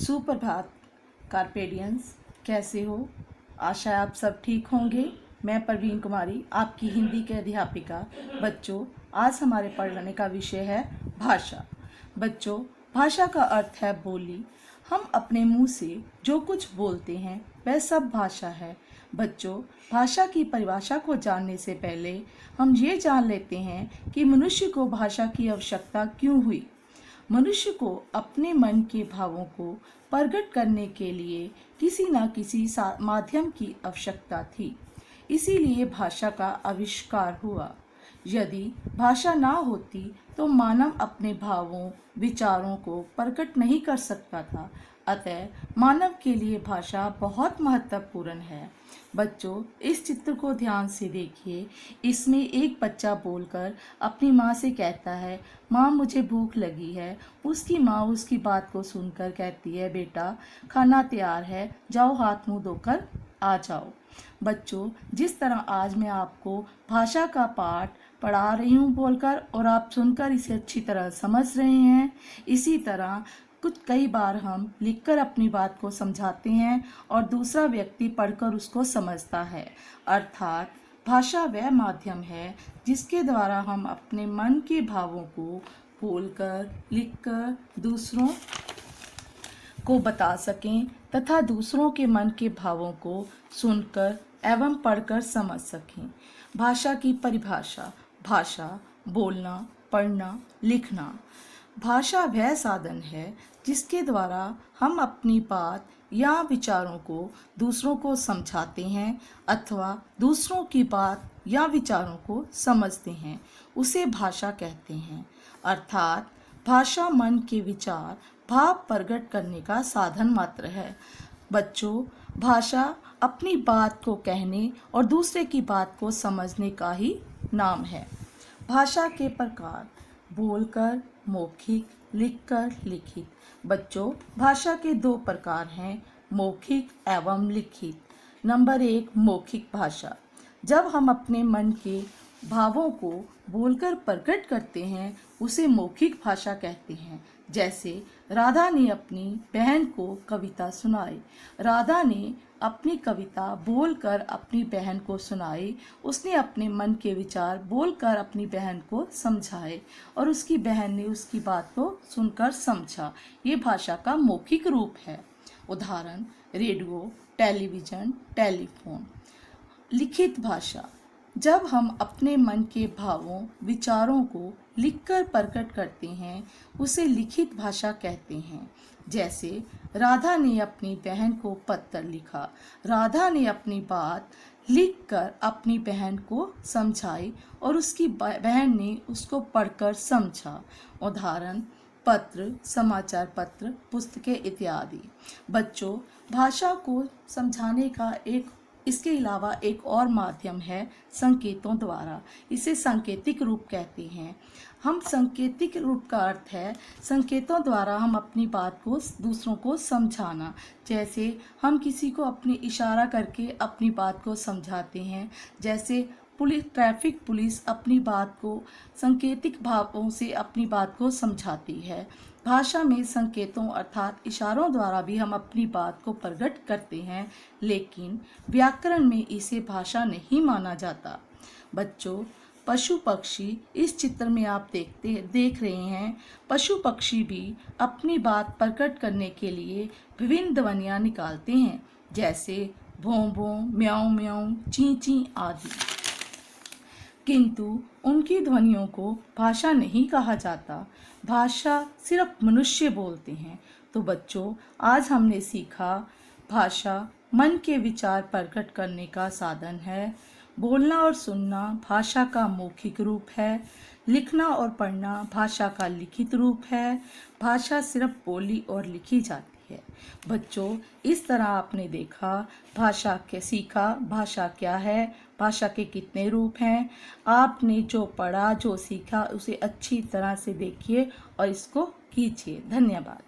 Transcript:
सुप्रभात कार्पेडियंस, कैसे हो? आशा है आप सब ठीक होंगे। मैं परवीन कुमारी, आपकी हिंदी के अध्यापिका। बच्चों, आज हमारे पढ़ने का विषय है भाषा। बच्चों, भाषा का अर्थ है बोली। हम अपने मुंह से जो कुछ बोलते हैं वह सब भाषा है। बच्चों, भाषा की परिभाषा को जानने से पहले हम ये जान लेते हैं कि मनुष्य को भाषा की आवश्यकता क्यों हुई। मनुष्य को अपने मन के भावों को प्रकट करने के लिए किसी न किसी माध्यम की आवश्यकता थी, इसीलिए भाषा का आविष्कार हुआ। यदि भाषा ना होती तो मानव अपने भावों विचारों को प्रकट नहीं कर सकता था। अतः मानव के लिए भाषा बहुत महत्वपूर्ण है। बच्चों, इस चित्र को ध्यान से देखिए। इसमें एक बच्चा बोलकर अपनी माँ से कहता है, माँ मुझे भूख लगी है। उसकी माँ उसकी बात को सुनकर कहती है, बेटा खाना तैयार है, जाओ हाथ मुंह धोकर आ जाओ। बच्चों, जिस तरह आज मैं आपको भाषा का पाठ पढ़ा रही हूँ बोलकर और आप सुनकर इसे अच्छी तरह समझ रहे हैं, इसी तरह कई बार हम लिखकर अपनी बात को समझाते हैं और दूसरा व्यक्ति पढ़कर उसको समझता है। अर्थात भाषा वह माध्यम है जिसके द्वारा हम अपने मन के भावों को बोलकर लिखकर दूसरों को बता सकें तथा दूसरों के मन के भावों को सुनकर एवं पढ़कर समझ सकें। भाषा की परिभाषा: भाषा बोलना, पढ़ना, लिखना। भाषा वह साधन है जिसके द्वारा हम अपनी बात या विचारों को दूसरों को समझाते हैं अथवा दूसरों की बात या विचारों को समझते हैं, उसे भाषा कहते हैं। अर्थात भाषा मन के विचार भाव प्रकट करने का साधन मात्र है। बच्चों, भाषा अपनी बात को कहने और दूसरे की बात को समझने का ही नाम है। भाषा के प्रकार: बोलकर, मौखिक, लिखकर, लिखित। बच्चों, भाषा के दो प्रकार हैं, मौखिक एवं लिखित। नंबर 1, मौखिक भाषा। जब हम अपने मन के भावों को बोलकर प्रकट करते हैं उसे मौखिक भाषा कहते हैं। जैसे राधा ने अपनी बहन को कविता सुनाई। राधा ने अपनी कविता बोलकर अपनी बहन को सुनाई। उसने अपने मन के विचार बोलकर अपनी बहन को समझाए और उसकी बहन ने उसकी बात को सुनकर समझा। ये भाषा का मौखिक रूप है। उदाहरण: रेडियो, टेलीविज़न, टेलीफोन। लिखित भाषा: जब हम अपने मन के भावों विचारों को लिखकर प्रकट करते हैं उसे लिखित भाषा कहते हैं। जैसे राधा ने अपनी बहन को पत्र लिखा। राधा ने अपनी बात लिखकर अपनी बहन को समझाई और उसकी बहन ने उसको पढ़कर समझा। उदाहरण: पत्र, समाचार पत्र, पुस्तकें इत्यादि। बच्चों, भाषा को समझाने का इसके अलावा एक और माध्यम है संकेतों द्वारा। इसे सांकेतिक रूप कहते हैं। हम सांकेतिक रूप का अर्थ है संकेतों द्वारा हम अपनी बात को दूसरों को समझाना। जैसे हम किसी को अपनी इशारा करके अपनी बात को समझाते हैं। जैसे ट्रैफिक पुलिस अपनी बात को सांकेतिक भावों से अपनी बात को समझाती है। भाषा में संकेतों अर्थात इशारों द्वारा भी हम अपनी बात को प्रकट करते हैं, लेकिन व्याकरण में इसे भाषा नहीं माना जाता। बच्चों, पशु पक्षी, इस चित्र में आप देख रहे हैं, पशु पक्षी भी अपनी बात प्रकट करने के लिए विभिन्न ध्वनियाँ निकालते हैं, जैसे भों भों, म्याऊं म्याऊं, ची ची आदि। किंतु उनकी ध्वनियों को भाषा नहीं कहा जाता। भाषा सिर्फ मनुष्य बोलते हैं। तो बच्चों, आज हमने सीखा भाषा मन के विचार प्रकट करने का साधन है। बोलना और सुनना भाषा का मौखिक रूप है। लिखना और पढ़ना भाषा का लिखित रूप है। भाषा सिर्फ बोली और लिखी जाती है। बच्चों, इस तरह आपने देखा भाषा के सीखा भाषा क्या है, भाषा के कितने रूप हैं। आपने जो पढ़ा जो सीखा उसे अच्छी तरह से देखिए और इसको कीजिए। धन्यवाद।